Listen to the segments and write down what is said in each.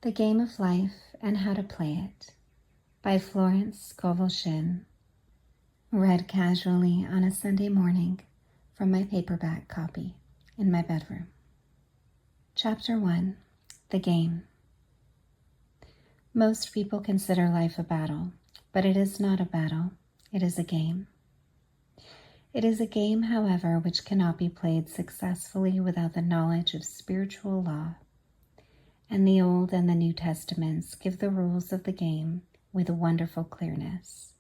The Game of Life and How to Play It by Florence Scovel Shinn. Read casually on a Sunday morning from my paperback copy in my bedroom. Chapter 1. The Game. Most people consider life a battle, but it is not a battle. It is a game. It is a game, however, which cannot be played successfully without the knowledge of spiritual law. And the Old and the New Testaments give the rules of the game with wonderful clearness.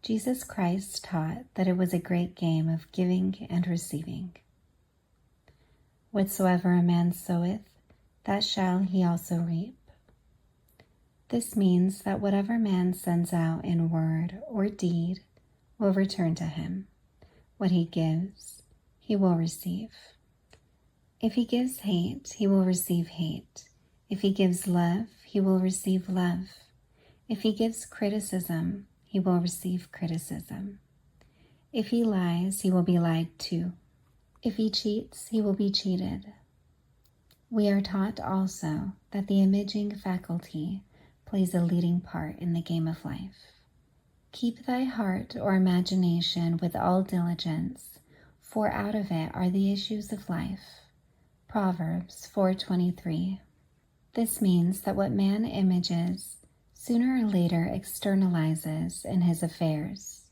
Jesus Christ taught that it was a great game of giving and receiving. Whatsoever a man soweth, that shall he also reap. This means that whatever man sends out in word or deed will return to him. What he gives, he will receive. If he gives hate, he will receive hate. If he gives love, he will receive love. If he gives criticism, he will receive criticism. If he lies, he will be lied to. If he cheats, he will be cheated. We are taught also that the imaging faculty plays a leading part in the game of life. Keep thy heart or imagination with all diligence, for out of it are the issues of life. Proverbs 4:23. This means that what man images sooner or later externalizes in his affairs.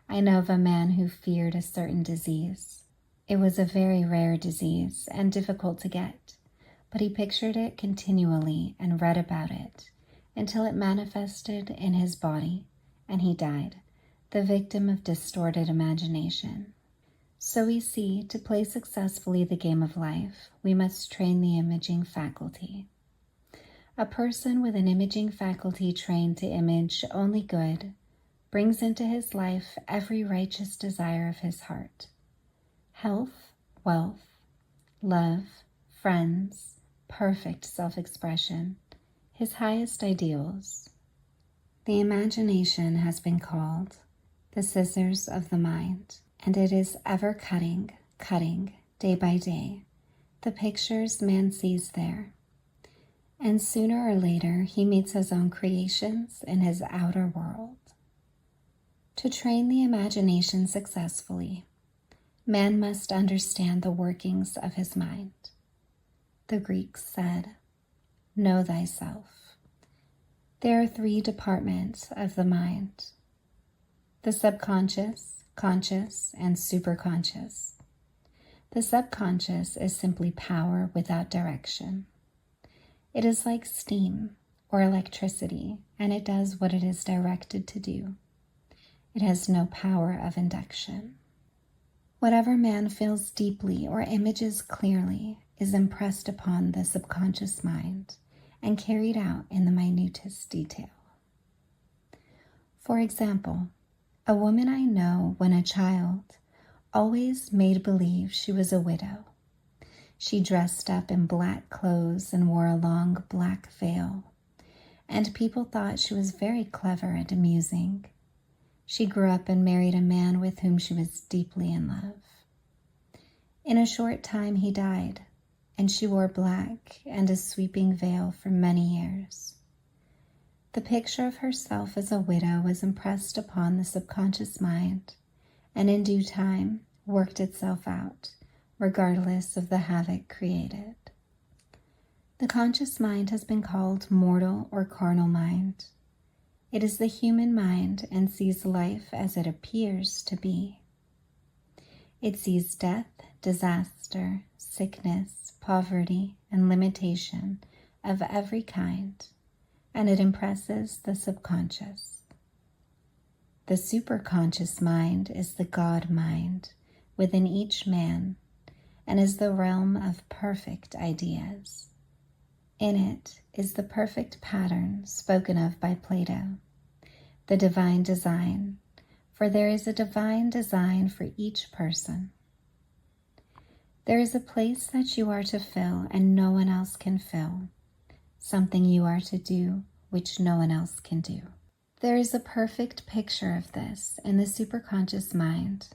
I know of a man who feared a certain disease. It was a very rare disease and difficult to get, but he pictured it continually and read about it until it manifested in his body, and he died, the victim of distorted imagination. So we see, to play successfully the game of life, we must train the imaging faculty. A person with an imaging faculty trained to image only good brings into his life every righteous desire of his heart. Health, wealth, love, friends, perfect self-expression, his highest ideals. The imagination has been called the scissors of the mind. And it is ever cutting, day by day, the pictures man sees there. And sooner or later, he meets his own creations in his outer world. To train the imagination successfully, man must understand the workings of his mind. The Greeks said, "Know thyself." There are 3 departments of the mind: the subconscious, conscious, and superconscious. The subconscious is simply power without direction. It is like steam or electricity, and it does what it is directed to do. It has no power of induction. Whatever man feels deeply or images clearly is impressed upon the subconscious mind and carried out in the minutest detail. For example, a woman I know, when a child, always made believe she was a widow. She dressed up in black clothes and wore a long black veil, and people thought she was very clever and amusing. She grew up and married a man with whom she was deeply in love. In a short time he died, and she wore black and a sweeping veil for many years. The picture of herself as a widow was impressed upon the subconscious mind, and in due time worked itself out, regardless of the havoc created. The conscious mind has been called mortal or carnal mind. It is the human mind and sees life as it appears to be. It sees death, disaster, sickness, poverty, and limitation of every kind, and it impresses the subconscious. The superconscious mind is the God mind within each man and is the realm of perfect ideas. In it is the perfect pattern spoken of by Plato, the divine design, for there is a divine design for each person. There is a place that you are to fill and no one else can fill, something you are to do which no one else can do. There is a perfect picture of this in the superconscious mind.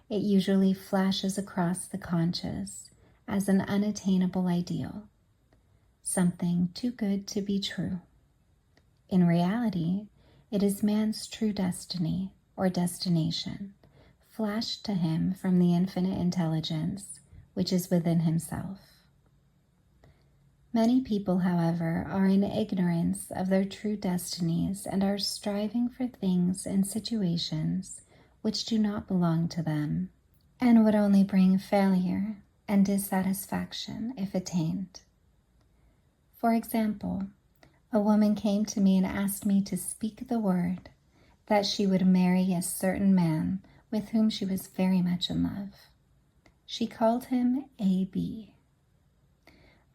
It usually flashes across the conscious as an unattainable ideal. something too good to be true. In reality, it is man's true destiny or destination, flashed to him from the infinite intelligence which is within himself. Many people, however, are in ignorance of their true destinies and are striving for things and situations which do not belong to them and would only bring failure and dissatisfaction if attained. For example, a woman came to me and asked me to speak the word that she would marry a certain man with whom she was very much in love. She called him A.B.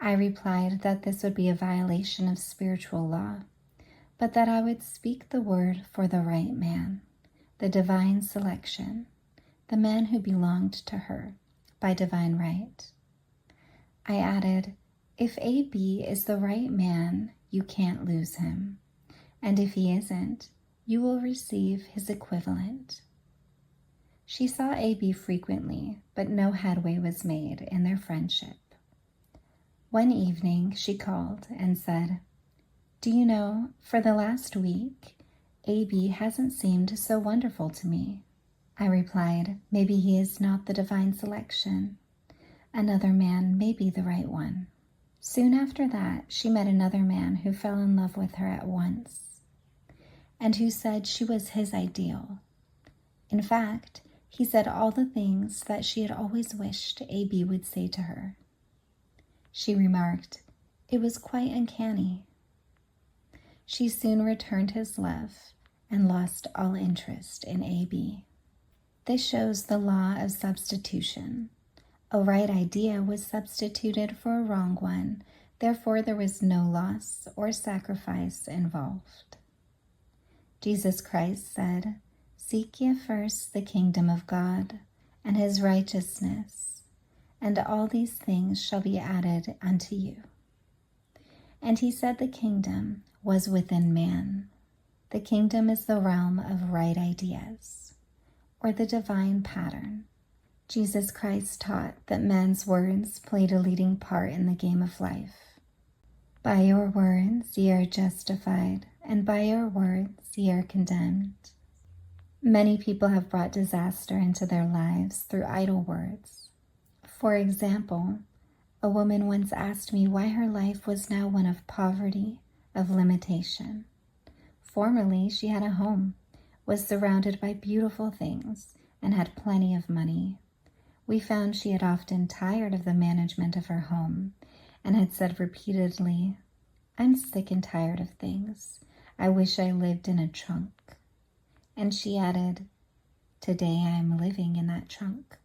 I replied that this would be a violation of spiritual law, but that I would speak the word for the right man, the divine selection, the man who belonged to her by divine right. I added, if A.B. is the right man, you can't lose him, and if he isn't, you will receive his equivalent. She saw A.B. frequently, but no headway was made in their friendship. One evening she called and said, do you know, for the last week, A.B. hasn't seemed so wonderful to me. I replied, maybe he is not the divine selection. Another man may be the right one. Soon after that, she met another man who fell in love with her at once, and who said she was his ideal. In fact, he said all the things that she had always wished A.B. would say to her. She remarked, it was quite uncanny. She soon returned his love and lost all interest in A.B. This shows the law of substitution. A right idea was substituted for a wrong one, therefore there was no loss or sacrifice involved. Jesus Christ said, seek ye first the kingdom of God and his righteousness, and all these things shall be added unto you. And he said the kingdom was within man. The kingdom is the realm of right ideas, or the divine pattern. Jesus Christ taught that man's words played a leading part in the game of life. By your words ye are justified, and by your words ye are condemned. Many people have brought disaster into their lives through idle words. For example, a woman once asked me why her life was now one of poverty, of limitation. Formerly, she had a home, was surrounded by beautiful things, and had plenty of money. We found she had often tired of the management of her home and had said repeatedly, I'm sick and tired of things. I wish I lived in a trunk. And she added, today I am living in that trunk.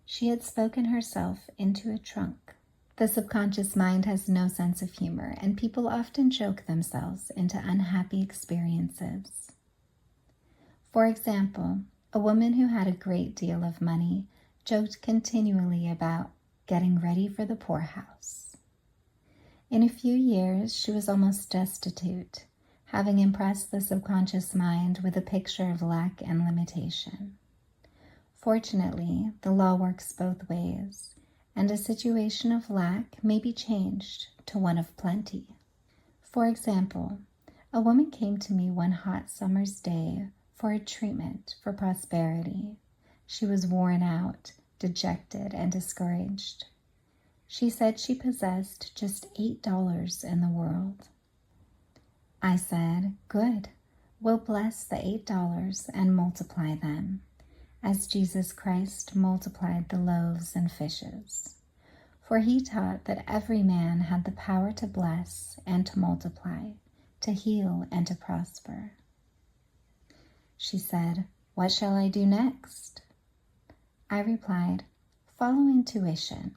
She had spoken herself into a trunk. The subconscious mind has no sense of humor, and people often joke themselves into unhappy experiences. For example, a woman who had a great deal of money joked continually about getting ready for the poorhouse. In a few years, she was almost destitute, having impressed the subconscious mind with a picture of lack and limitation. Fortunately, the law works both ways, and a situation of lack may be changed to one of plenty. For example, a woman came to me one hot summer's day for a treatment for prosperity. She was worn out, dejected, and discouraged. She said she possessed just $8 in the world. I said, good, we'll bless the $8 and multiply them, as Jesus Christ multiplied the loaves and fishes. For he taught that every man had the power to bless and to multiply, to heal and to prosper. She said, what shall I do next? I replied, follow intuition.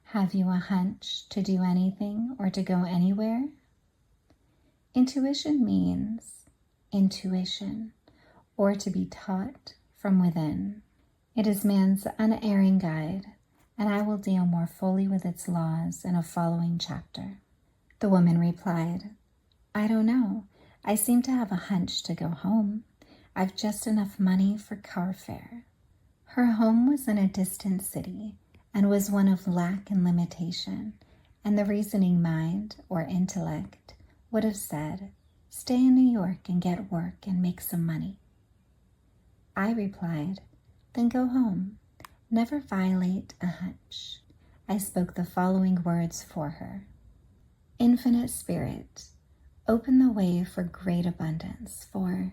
Have you a hunch to do anything or to go anywhere? Intuition means intuition, or to be taught from within. It is man's unerring guide, and I will deal more fully with its laws in a following chapter. The woman replied, I don't know. I seem to have a hunch to go home. I've just enough money for car fare. Her home was in a distant city and was one of lack and limitation, and the reasoning mind or intellect would have said, "Stay in New York and get work and make some money." I replied, "Then go home. Never violate a hunch." I spoke the following words for her. "Infinite Spirit, open the way for great abundance, for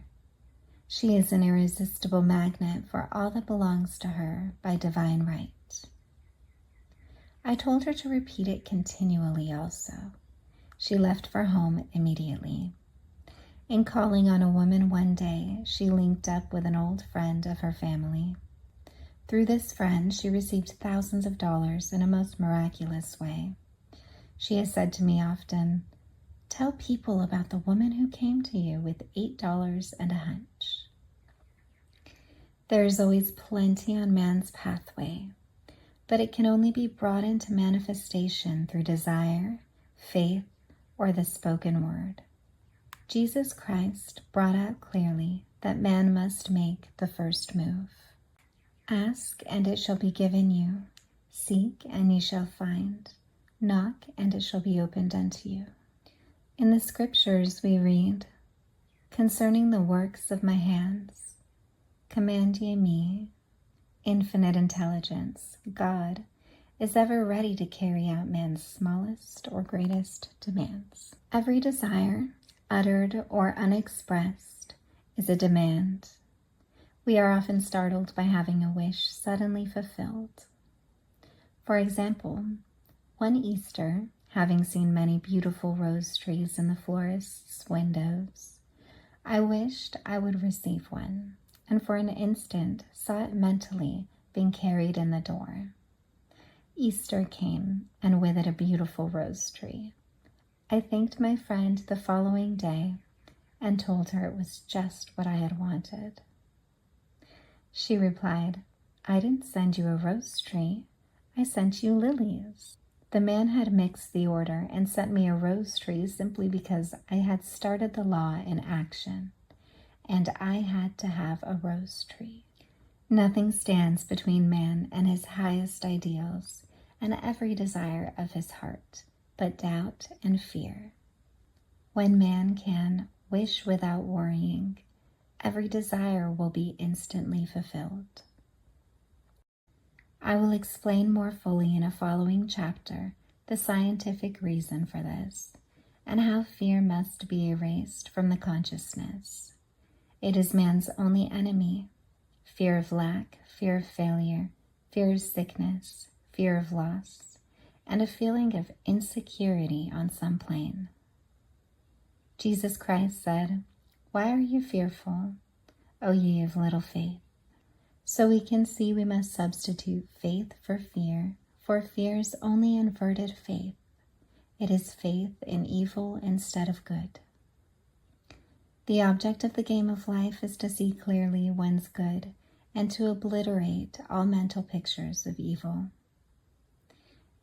she is an irresistible magnet for all that belongs to her by divine right." I told her to repeat it continually also. She left for home immediately. In calling on a woman one day, she linked up with an old friend of her family. Through this friend, she received thousands of dollars in a most miraculous way. She has said to me often, "Tell people about the woman who came to you with $8 and a hunch." There is always plenty on man's pathway, but it can only be brought into manifestation through desire, faith, or the spoken word. Jesus Christ brought out clearly that man must make the first move. "Ask, and it shall be given you. Seek, and ye shall find. Knock, and it shall be opened unto you." In the scriptures we read, "Concerning the works of my hands, command ye me." Infinite intelligence, God, is ever ready to carry out man's smallest or greatest demands. Every desire, uttered or unexpressed, is a demand. We are often startled by having a wish suddenly fulfilled. For example, one Easter, having seen many beautiful rose trees in the florist's windows, I wished I would receive one, and for an instant saw it mentally being carried in the door. Easter came, and with it a beautiful rose tree. I thanked my friend the following day and told her it was just what I had wanted. She replied, "I didn't send you a rose tree. I sent you lilies." The man had mixed the order and sent me a rose tree simply because I had started the law in action, and I had to have a rose tree. Nothing stands between man and his highest ideals and every desire of his heart but doubt and fear. When man can wish without worrying, every desire will be instantly fulfilled. I will explain more fully in a following chapter the scientific reason for this and how fear must be erased from the consciousness. It is man's only enemy. Fear of lack, fear of failure, fear of sickness, fear of loss, and a feeling of insecurity on some plane. Jesus Christ said, "Why are you fearful, O ye of little faith?" So we can see we must substitute faith for fear is only inverted faith. It is faith in evil instead of good. The object of the game of life is to see clearly when's good and to obliterate all mental pictures of evil.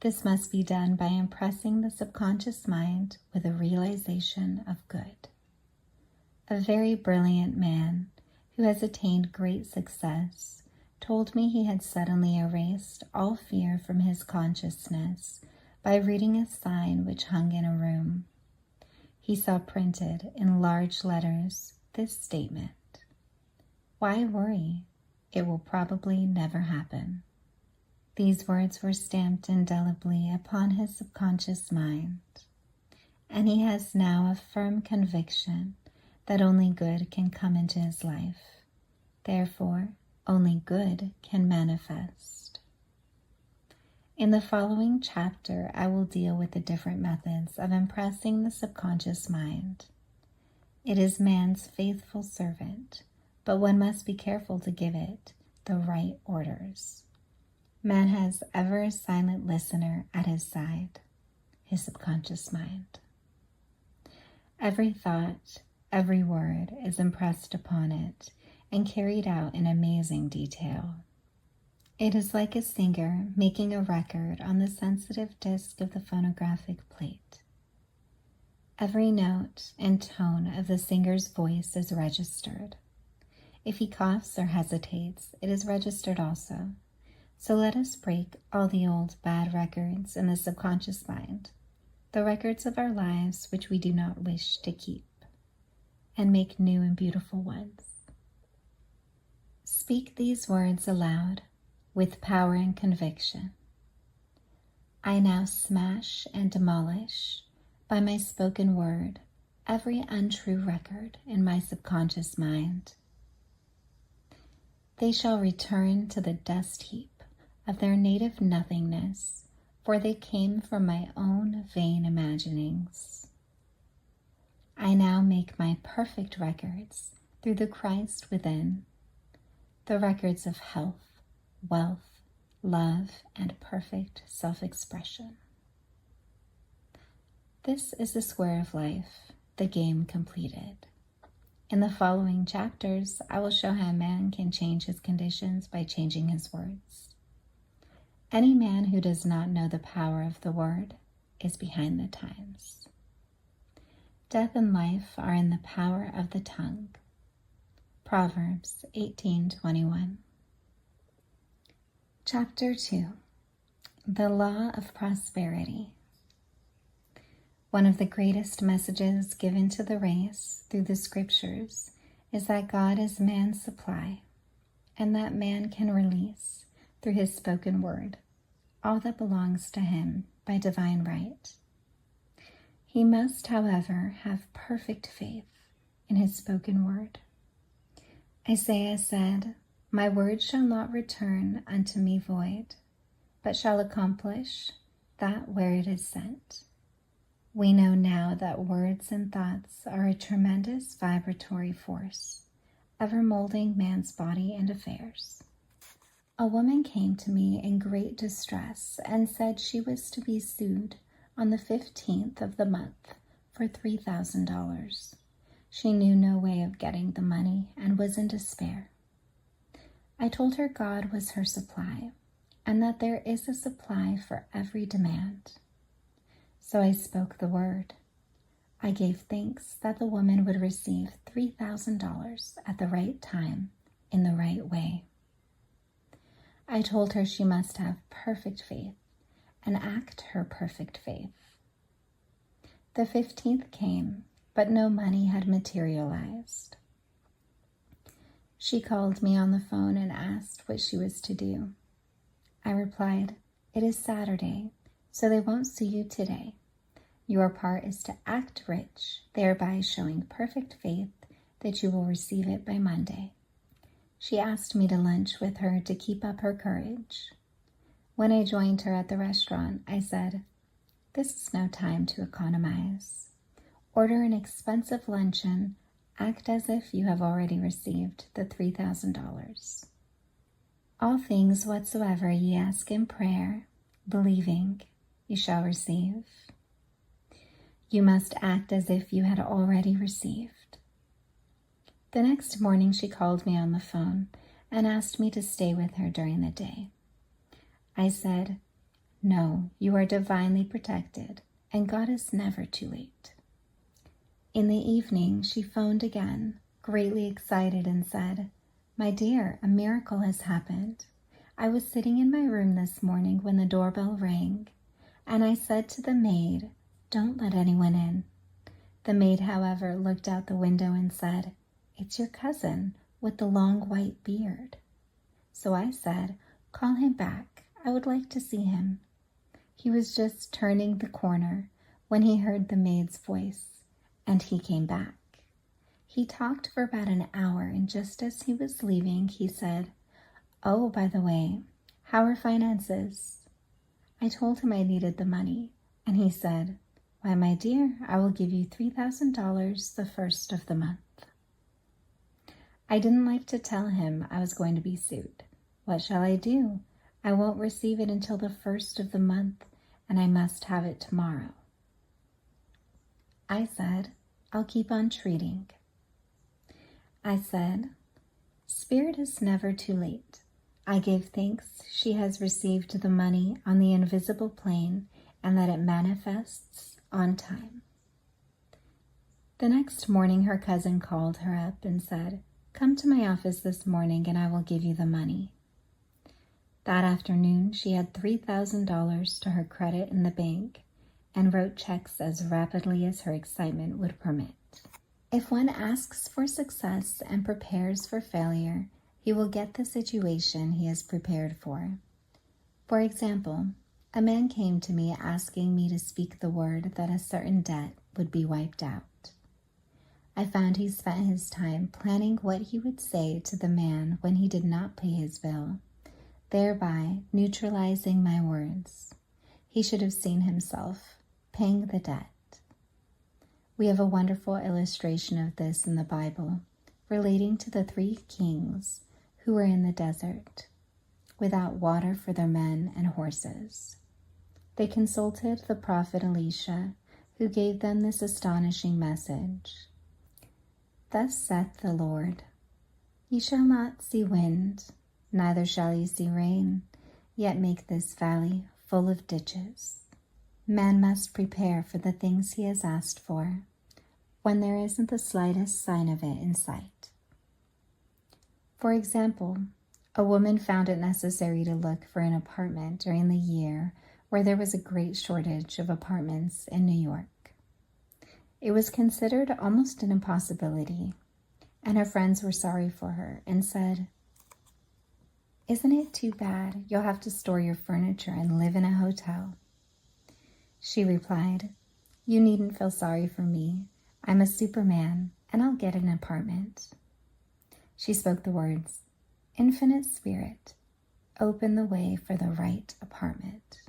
This must be done by impressing the subconscious mind with a realization of good. A very brilliant man who has attained great success told me he had suddenly erased all fear from his consciousness by reading a sign which hung in a room. He saw printed in large letters this statement, "Why worry? It will probably never happen." These words were stamped indelibly upon his subconscious mind, and he has now a firm conviction that only good can come into his life. Therefore, only good can manifest. In the following chapter, I will deal with the different methods of impressing the subconscious mind. It is man's faithful servant, but one must be careful to give it the right orders. Man has ever a silent listener at his side, his subconscious mind. Every thought, every word is impressed upon it and carried out in amazing detail. It is like a singer making a record on the sensitive disc of the phonographic plate. Every note and tone of the singer's voice is registered. If he coughs or hesitates, it is registered also. So let us break all the old bad records in the subconscious mind the records of our lives which we do not wish to keep, and make new and beautiful ones. Speak these words aloud with power and conviction. I now smash and demolish by my spoken word every untrue record in my subconscious mind. They shall return to the dust heap of their native nothingness, for they came from my own vain imaginings. I now make my perfect records through the Christ within, the records of health, wealth, love, and perfect self-expression. This is the square of life, the game completed. In the following chapters, I will show how man can change his conditions by changing his words. Any man who does not know the power of the word is behind the times. Death and life are in the power of the tongue. Proverbs 18:21. Chapter 2. The Law of Prosperity. One of the greatest messages given to the race through the scriptures is that God is man's supply, and that man can release, through his spoken word, all that belongs to him by divine right. He must, however, have perfect faith in his spoken word. Isaiah said, "My word shall not return unto me void, but shall accomplish that where it is sent." We know now that words and thoughts are a tremendous vibratory force, ever molding man's body and affairs. A woman came to me in great distress and said she was to be sued on the 15th of the month for $3,000. She knew no way of getting the money and was in despair. I told her God was her supply, and that there is a supply for every demand. So I spoke the word. I gave thanks that the woman would receive $3,000 at the right time, in the right way. I told her she must have perfect faith and act her perfect faith. The 15th came, but no money had materialized. She called me on the phone and asked what she was to do. I replied, "It is Saturday, so they won't see you today. Your part is to act rich, thereby showing perfect faith that you will receive it by Monday." She asked me to lunch with her to keep up her courage. When I joined her at the restaurant, I said, "This is no time to economize. Order an expensive luncheon. Act as if you have already received the $3,000. All things whatsoever ye ask in prayer, believing, you shall receive." You must act as if you had already received. The next morning she called me on the phone and asked me to stay with her during the day. I said, "No, you are divinely protected, and God is never too late." In the evening, she phoned again, greatly excited, and said, "My dear, a miracle has happened. I was sitting in my room this morning when the doorbell rang, and I said to the maid, 'Don't let anyone in.' The maid, however, looked out the window and said, 'It's your cousin with the long white beard.' So I said, 'Call him back. I would like to see him.' He was just turning the corner when he heard the maid's voice, and he came back. He talked for about an hour, and just as he was leaving, he said, 'Oh, by the way, how are finances?' I told him I needed the money, and he said, 'Why, my dear, I will give you $3,000 the first of the month.' I didn't like to tell him I was going to be sued. What shall I do? I won't receive it until the first of the month, and I must have it tomorrow. I said, 'I'll keep on treating.' I said, 'Spirit is never too late.' I gave thanks she has received the money on the invisible plane and that it manifests on time. The next morning, her cousin called her up and said, 'Come to my office this morning and I will give you the money.' That afternoon, she had $3,000 to her credit in the bank, and wrote checks as rapidly as her excitement would permit. If one asks for success and prepares for failure, he will get the situation he is prepared for. For example, a man came to me asking me to speak the word that a certain debt would be wiped out. I found he spent his time planning what he would say to the man when he did not pay his bill, thereby neutralizing my words. He should have seen himself paying the debt. We have a wonderful illustration of this in the Bible, relating to the 3 kings who were in the desert, without water for their men and horses. They consulted the prophet Elisha, who gave them this astonishing message. Thus saith the Lord, ye shall not see wind, neither shall ye see rain, yet make this valley full of ditches. Man must prepare for the things he has asked for, when there isn't the slightest sign of it in sight. For example, a woman found it necessary to look for an apartment during the year where there was a great shortage of apartments in New York. It was considered almost an impossibility, and her friends were sorry for her and said, "Isn't it too bad you'll have to store your furniture and live in a hotel?" She replied, "You needn't feel sorry for me. I'm a Superman, and I'll get an apartment." She spoke the words, "Infinite Spirit, open the way for the right apartment."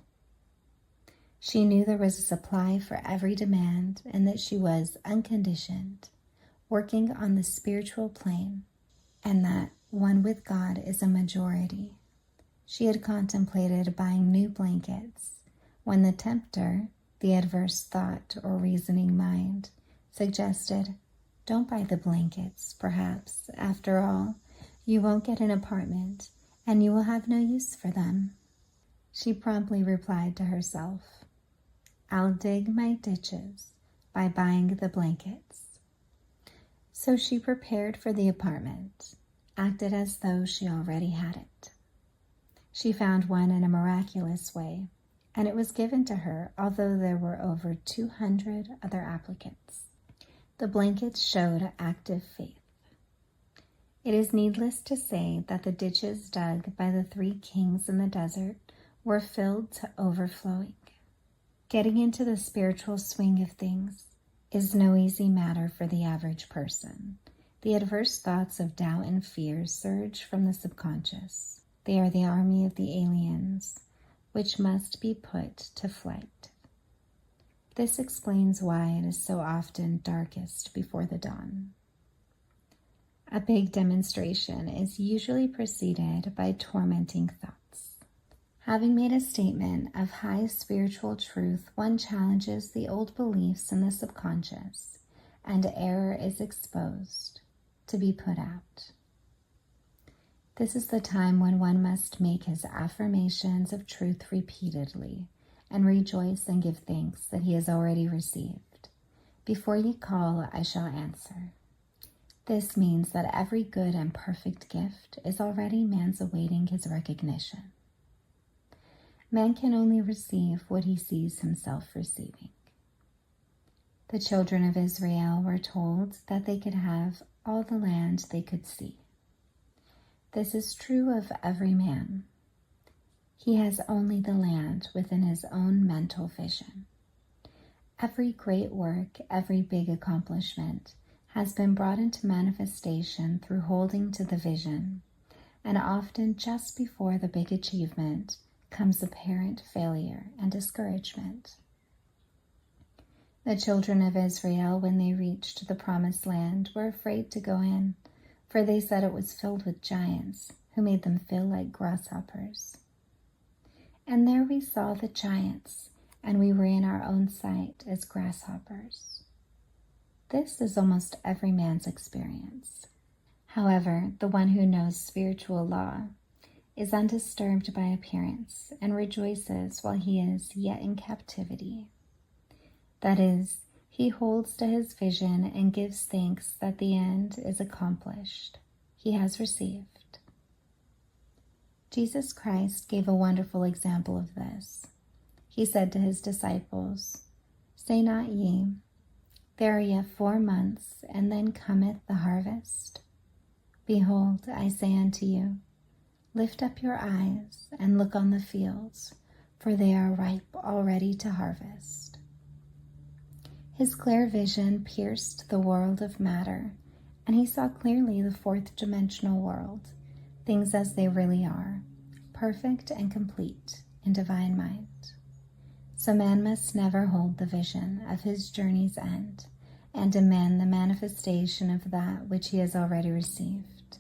She knew there was a supply for every demand and that she was unconditioned, working on the spiritual plane, and that one with God is a majority. She had contemplated buying new blankets when the tempter, the adverse thought or reasoning mind, suggested, "Don't buy the blankets, perhaps, after all, you won't get an apartment and you will have no use for them." She promptly replied to herself, "I'll dig my ditches by buying the blankets." So she prepared for the apartment, acted as though she already had it. She found one in a miraculous way, and it was given to her, although there were over 200 other applicants. The blankets showed active faith. It is needless to say that the ditches dug by the 3 kings in the desert were filled to overflowing. Getting into the spiritual swing of things is no easy matter for the average person. The adverse thoughts of doubt and fear surge from the subconscious. They are the army of the aliens, which must be put to flight. This explains why it is so often darkest before the dawn. A big demonstration is usually preceded by tormenting thoughts. Having made a statement of high spiritual truth, one challenges the old beliefs in the subconscious, and error is exposed to be put out. This is the time when one must make his affirmations of truth repeatedly and rejoice and give thanks that he has already received. Before ye call, I shall answer. This means that every good and perfect gift is already man's awaiting his recognition. Man can only receive what he sees himself receiving. The children of Israel were told that they could have all the land they could see. This is true of every man. He has only the land within his own mental vision. Every great work, every big accomplishment has been brought into manifestation through holding to the vision, and often just before the big achievement comes apparent failure and discouragement. The children of Israel, when they reached the promised land, were afraid to go in, for they said it was filled with giants who made them feel like grasshoppers. And there we saw the giants, and we were in our own sight as grasshoppers. This is almost every man's experience. However, the one who knows spiritual law is undisturbed by appearance and rejoices while he is yet in captivity. That is, he holds to his vision and gives thanks that the end is accomplished. He has received. Jesus Christ gave a wonderful example of this. He said to his disciples, Say not ye, there are yet 4 months, and then cometh the harvest? Behold, I say unto you, lift up your eyes and look on the fields, for they are ripe already to harvest. His clear vision pierced the world of matter, and he saw clearly the 4th dimensional world, things as they really are, perfect and complete in divine mind. So man must never hold the vision of his journey's end and demand the manifestation of that which he has already received.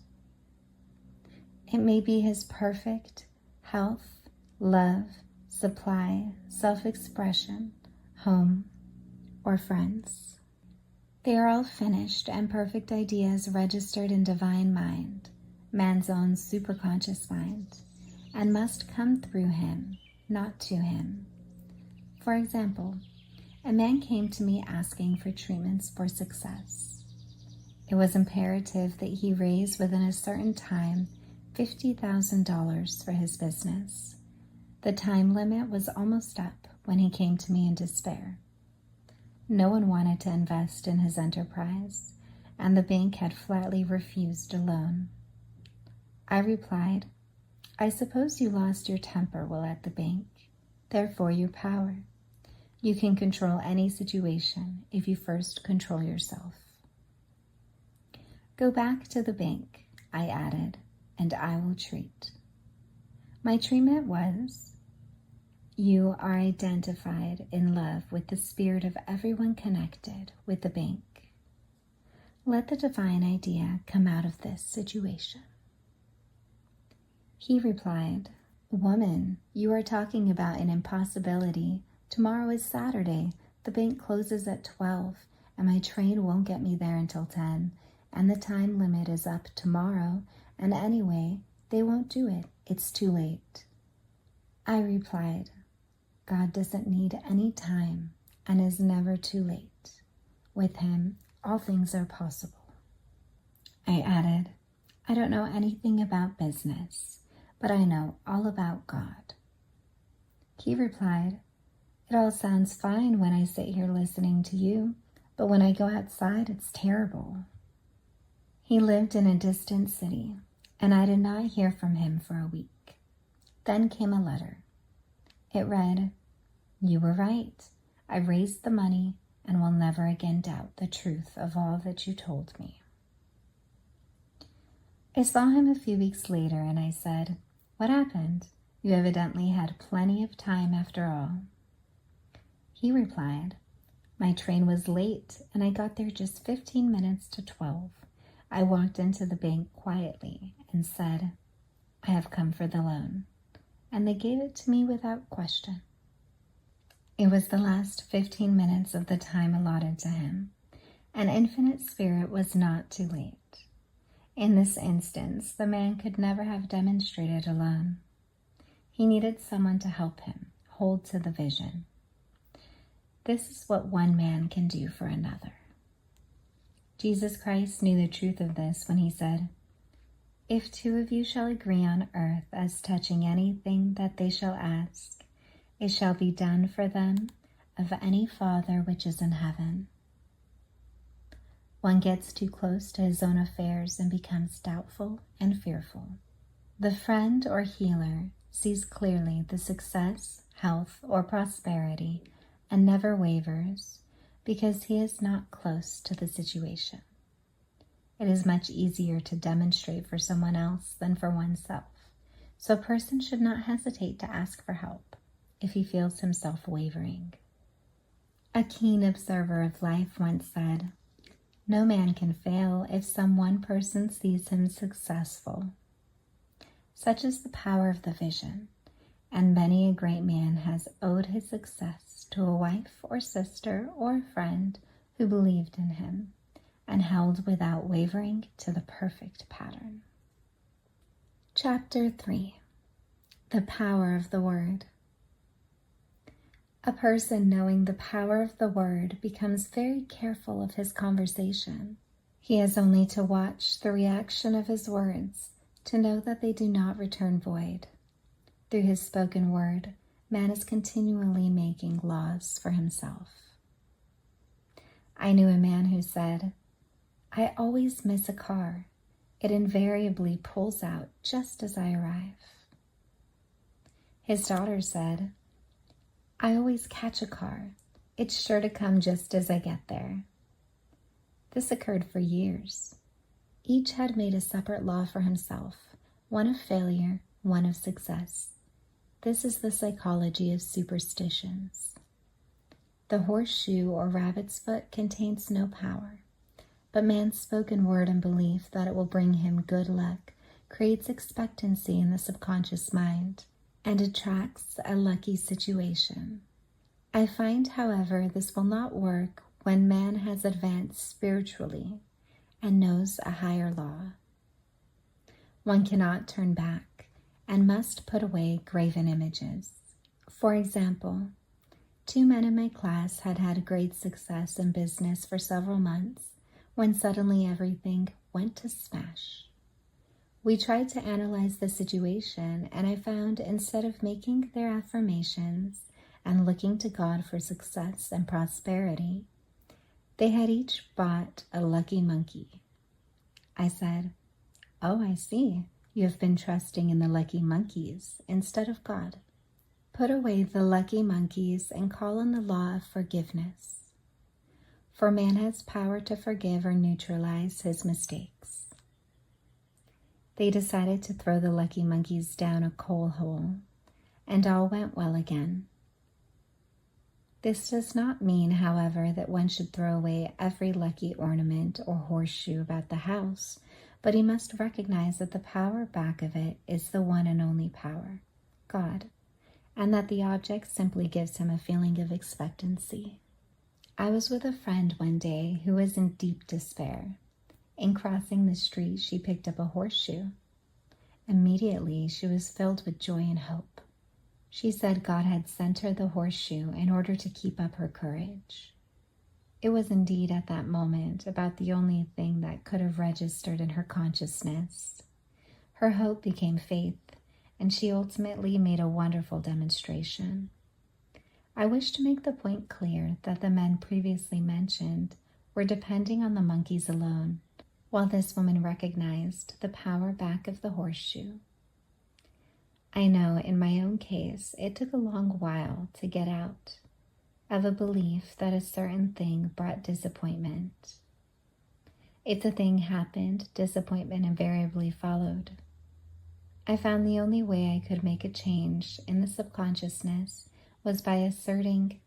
It may be his perfect health, love, supply, self-expression, home, or friends. They are all finished and perfect ideas registered in divine mind, man's own superconscious mind, and must come through him, not to him. For example, a man came to me asking for treatments for success. It was imperative that he raise within a certain time $50,000 for his business. The time limit was almost up when he came to me in despair. No one wanted to invest in his enterprise, and the bank had flatly refused a loan. I replied, I suppose you lost your temper while at the bank, therefore your power. You can control any situation if you first control yourself. Go back to the bank, I added, and I will treat. My treatment was, you are identified in love with the spirit of everyone connected with the bank. Let the divine idea come out of this situation. He replied, Woman, you are talking about an impossibility. Tomorrow is Saturday. The bank closes at 12, and my train won't get me there until 10, and the time limit is up tomorrow, and anyway, they won't do it. It's too late. I replied, God doesn't need any time and is never too late. With him, all things are possible. I added, I don't know anything about business, but I know all about God. He replied, It all sounds fine when I sit here listening to you, but when I go outside, it's terrible. He lived in a distant city, and I did not hear from him for a week. Then came a letter. It read, You were right. I raised the money and will never again doubt the truth of all that you told me. I saw him a few weeks later, and I said, What happened? You evidently had plenty of time after all. He replied, My train was late, and I got there just 15 minutes to 12. I walked into the bank quietly and said, I have come for the loan, and they gave it to me without question. It was the last 15 minutes of the time allotted to him. An infinite spirit was not too late. In this instance, the man could never have demonstrated alone. He needed someone to help him hold to the vision. This is what one man can do for another. Jesus Christ knew the truth of this when he said, If 2 of you shall agree on earth as touching anything that they shall ask, it shall be done for them of any Father which is in heaven. One gets too close to his own affairs and becomes doubtful and fearful. The friend or healer sees clearly the success, health, or prosperity and never wavers because he is not close to the situation. It is much easier to demonstrate for someone else than for oneself, so a person should not hesitate to ask for help if he feels himself wavering. A keen observer of life once said, No man can fail if some one person sees him successful. Such is the power of the vision, and many a great man has owed his success to a wife or sister or friend who believed in him and held without wavering to the perfect pattern. Chapter 3. The Power of the Word. A person knowing the power of the word becomes very careful of his conversation. He has only to watch the reaction of his words to know that they do not return void. Through his spoken word, man is continually making laws for himself. I knew a man who said, "I always miss a car. It invariably pulls out just as I arrive." His daughter said, "I always catch a car. It's sure to come just as I get there." This occurred for years. Each had made a separate law for himself, one of failure, one of success. This is the psychology of superstitions. The horseshoe or rabbit's foot contains no power, but man's spoken word and belief that it will bring him good luck creates expectancy in the subconscious mind and attracts a lucky situation. I find, however, this will not work when man has advanced spiritually and knows a higher law. One cannot turn back and must put away graven images. For example, 2 men in my class had had great success in business for several months when suddenly everything went to smash. We tried to analyze the situation, and I found instead of making their affirmations and looking to God for success and prosperity, they had each bought a lucky monkey. I said, "Oh, I see. You have been trusting in the lucky monkeys instead of God. Put away the lucky monkeys and call on the law of forgiveness. For man has power to forgive or neutralize his mistakes." They decided to throw the lucky monkeys down a coal hole, and all went well again. This does not mean, however, that one should throw away every lucky ornament or horseshoe about the house, but he must recognize that the power back of it is the one and only power, God, and that the object simply gives him a feeling of expectancy. I was with a friend one day who was in deep despair. In crossing the street, she picked up a horseshoe. Immediately, she was filled with joy and hope. She said God had sent her the horseshoe in order to keep up her courage. It was indeed at that moment about the only thing that could have registered in her consciousness. Her hope became faith, and she ultimately made a wonderful demonstration. I wish to make the point clear that the men previously mentioned were depending on the monkeys alone, while this woman recognized the power back of the horseshoe. I know in my own case it took a long while to get out of a belief that a certain thing brought disappointment. If the thing happened, disappointment invariably followed. I found the only way I could make a change in the subconsciousness was by asserting,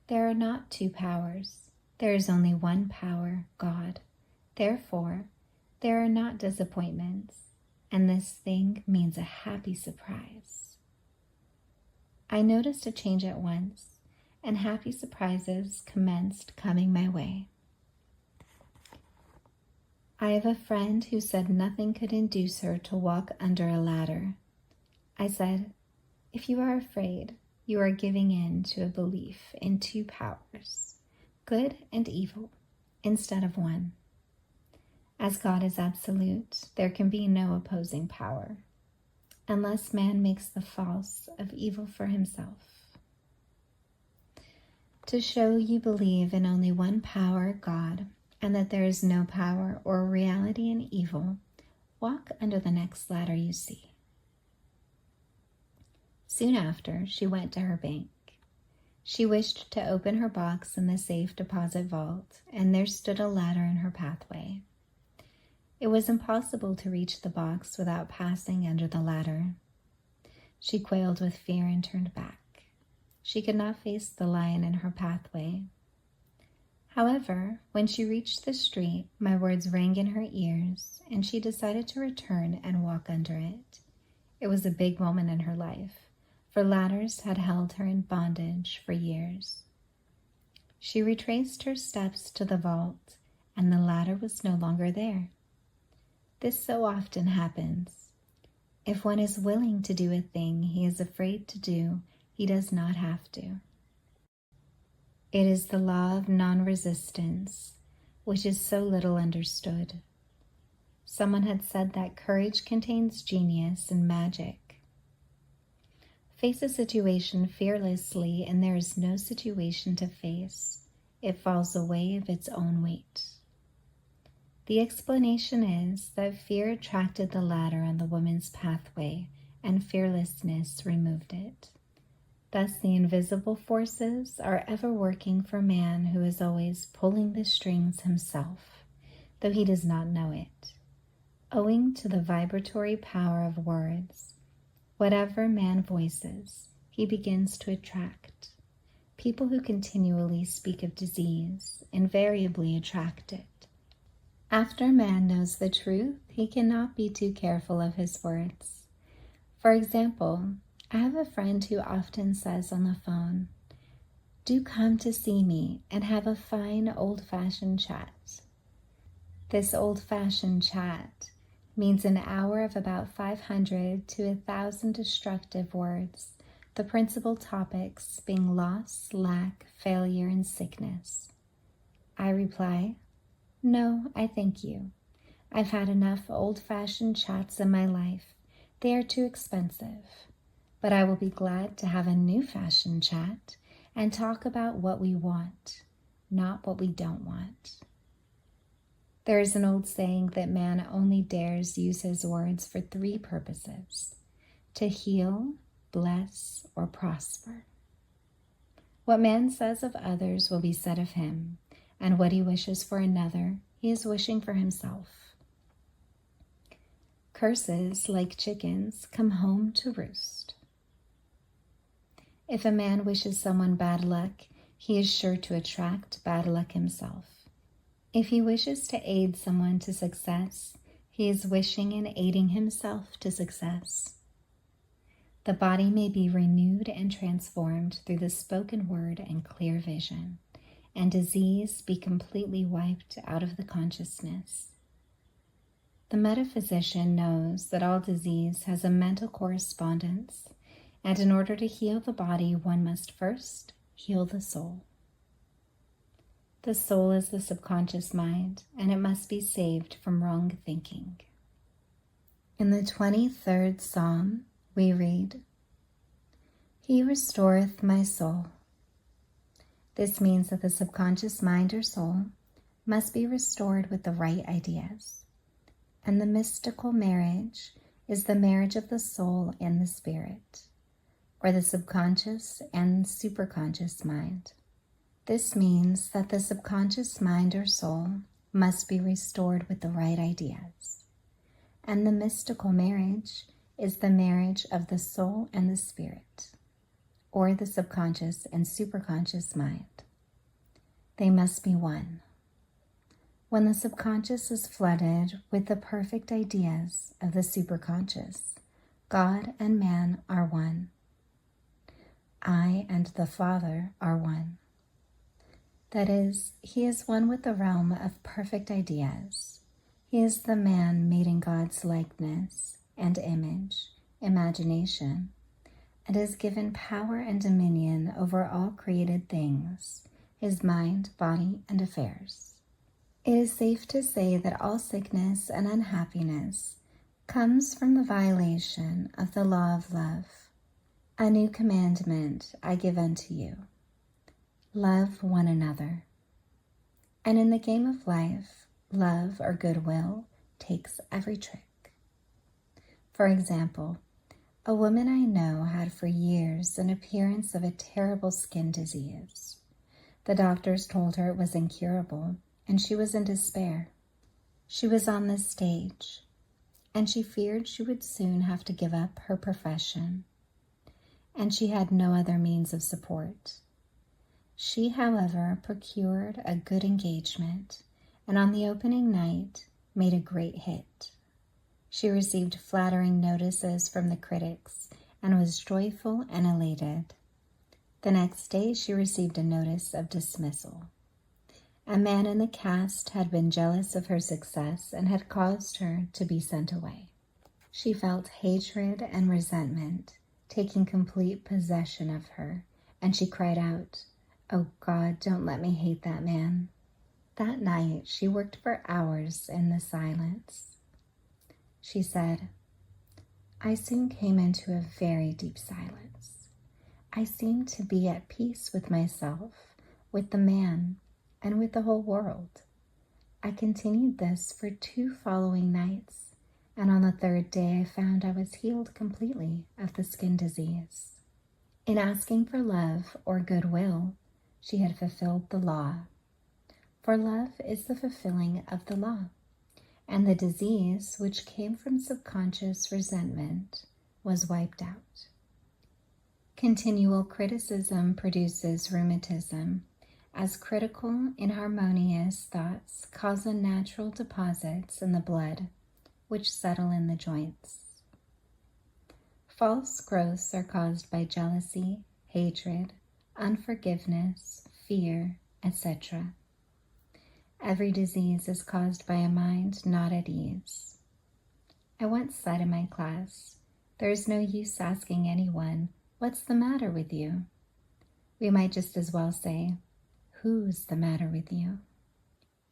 there are not 2 powers. There is only one power, God. Therefore, there are not disappointments, and this thing means a happy surprise. I noticed a change at once, and happy surprises commenced coming my way. I have a friend who said nothing could induce her to walk under a ladder. I said, "If you are afraid, you are giving in to a belief in 2 powers, good and evil, instead of one. As God is absolute, there can be no opposing power, unless man makes the false of evil for himself. To show you believe in only one power, God, and that there is no power or reality in evil, walk under the next ladder you see." Soon after, she went to her bank. She wished to open her box in the safe deposit vault, and there stood a ladder in her pathway. It was impossible to reach the box without passing under the ladder. She quailed with fear and turned back. She could not face the lion in her pathway. However, when she reached the street, my words rang in her ears, and she decided to return and walk under it. It was a big moment in her life, for ladders had held her in bondage for years. She retraced her steps to the vault, and the ladder was no longer there. This so often happens. If one is willing to do a thing he is afraid to do, he does not have to. It is the law of non-resistance, which is so little understood. Someone had said that courage contains genius and magic. Face a situation fearlessly, and there is no situation to face. it falls away of its own weight. The explanation is that fear attracted the ladder on the woman's pathway and fearlessness removed it. Thus, the invisible forces are ever working for man who is always pulling the strings himself, though he does not know it. Owing to the vibratory power of words, whatever man voices, he begins to attract. People who continually speak of disease invariably attract it. After man knows the truth, he cannot be too careful of his words. For example, I have a friend who often says on the phone, "Do come to see me and have a fine old-fashioned chat." This old-fashioned chat means an hour of about 500 to 1,000 destructive words, the principal topics being loss, lack, failure, and sickness. I reply, "No, I thank you. I've had enough old-fashioned chats in my life. They are too expensive. But I will be glad to have a new-fashioned chat and talk about what we want, not what we don't want." There is an old saying that man only dares use his words for 3 purposes: to heal, bless, or prosper. What man says of others will be said of him, and what he wishes for another, he is wishing for himself. Curses, like chickens, come home to roost. If a man wishes someone bad luck, he is sure to attract bad luck himself. If he wishes to aid someone to success, he is wishing and aiding himself to success. The body may be renewed and transformed through the spoken word and clear vision, and disease be completely wiped out of the consciousness. The metaphysician knows that all disease has a mental correspondence, and in order to heal the body, one must first heal the soul. The soul is the subconscious mind, and it must be saved from wrong thinking. In the 23rd Psalm, we read, "He restoreth my soul." This means that the subconscious mind or soul must be restored with the right ideas. And the mystical marriage is the marriage of the soul and the spirit, or the subconscious and superconscious mind. This means that the subconscious mind or soul must be restored with the right ideas. And the mystical marriage is the marriage of the soul and the spirit, or the subconscious and superconscious mind. They must be one. When the subconscious is flooded with the perfect ideas of the superconscious, God and man are one. I and the Father are one. That is, he is one with the realm of perfect ideas. He is the man made in God's likeness and image, imagination, and is given power and dominion over all created things, his mind, body, and affairs. It is safe to say that all sickness and unhappiness comes from the violation of the law of love. A new commandment I give unto you: love one another. And in the game of life, love or goodwill takes every trick. For example, a woman I know had for years an appearance of a terrible skin disease. The doctors told her it was incurable, and she was in despair. She was on the stage, and she feared she would soon have to give up her profession, and she had no other means of support. She, however, procured a good engagement, and on the opening night made a great hit. She received flattering notices from the critics and was joyful and elated. The next day she received a notice of dismissal. A man in the cast had been jealous of her success and had caused her to be sent away. She felt hatred and resentment taking complete possession of her, and she cried out, "Oh God, don't let me hate that man." That night she worked for hours in the silence. She said, "I soon came into a very deep silence. I seemed to be at peace with myself, with the man, and with the whole world. I continued this for 2 following nights, and on the 3rd day I found I was healed completely of the skin disease. In asking for love or goodwill, she had fulfilled the law. For love is the fulfilling of the law, and the disease which came from subconscious resentment was wiped out. Continual criticism produces rheumatism, as critical, inharmonious thoughts cause unnatural deposits in the blood, which settle in the joints. False growths are caused by jealousy, hatred, unforgiveness, fear, etc. Every disease is caused by a mind not at ease. I once said in my class, there is no use asking anyone, what's the matter with you? We might just as well say, who's the matter with you?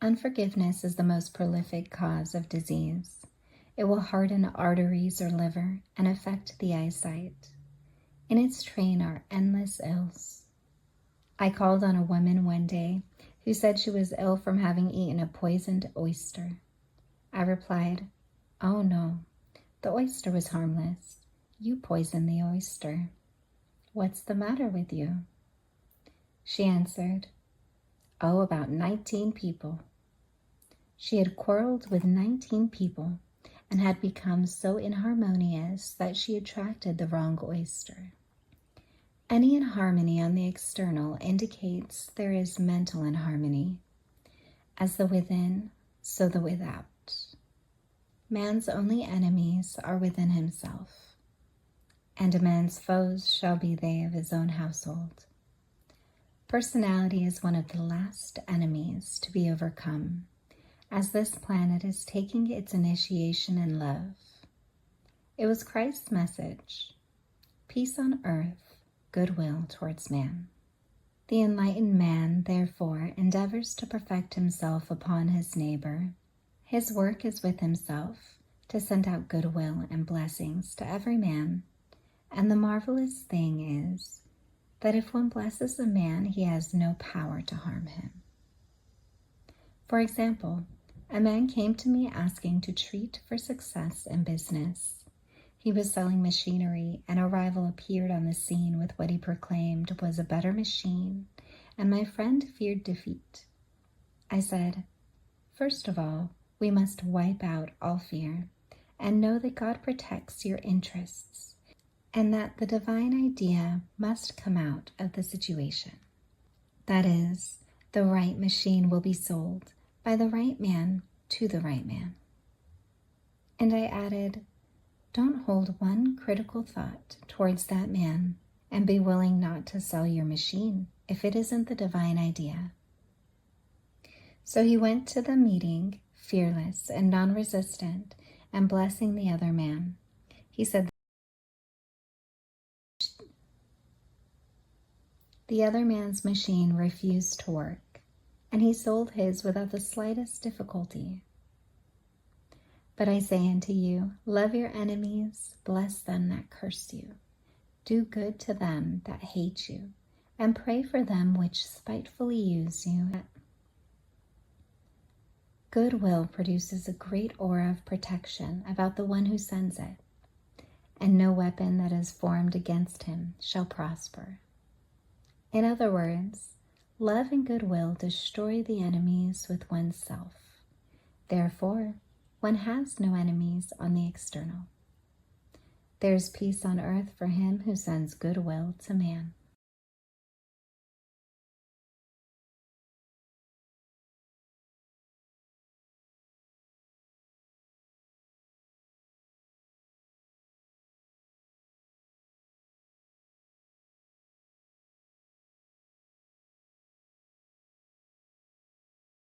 Unforgiveness is the most prolific cause of disease. It will harden arteries or liver and affect the eyesight. In its train are endless ills. I called on a woman one day who said she was ill from having eaten a poisoned oyster. I replied, "Oh no, the oyster was harmless. You poisoned the oyster. What's the matter with you?" She answered, "Oh, about 19 people." She had quarreled with 19 people and had become so inharmonious that she attracted the wrong oyster. Any inharmony on the external indicates there is mental inharmony. As the within, so the without. Man's only enemies are within himself, and a man's foes shall be they of his own household. Personality is one of the last enemies to be overcome, as this planet is taking its initiation in love. It was Christ's message, peace on earth, goodwill towards man. The enlightened man, therefore, endeavors to perfect himself upon his neighbor. His work is with himself, to send out goodwill and blessings to every man. And the marvelous thing is that if one blesses a man, he has no power to harm him. For example, a man came to me asking to treat for success in business. He was selling machinery, and a rival appeared on the scene with what he proclaimed was a better machine, and my friend feared defeat. I said, first of all, we must wipe out all fear and know that God protects your interests and that the divine idea must come out of the situation. That is, the right machine will be sold by the right man to the right man. And I added, don't hold one critical thought towards that man and be willing not to sell your machine if it isn't the divine idea. So he went to the meeting, fearless and non-resistant, and blessing the other man. He said, the other man's machine refused to work, and he sold his without the slightest difficulty. But I say unto you, love your enemies, bless them that curse you, do good to them that hate you, and pray for them which spitefully use you. Goodwill produces a great aura of protection about the one who sends it, and no weapon that is formed against him shall prosper. In other words, love and goodwill destroy the enemies with oneself. Therefore, one has no enemies on the external. There is peace on earth for him who sends goodwill to man.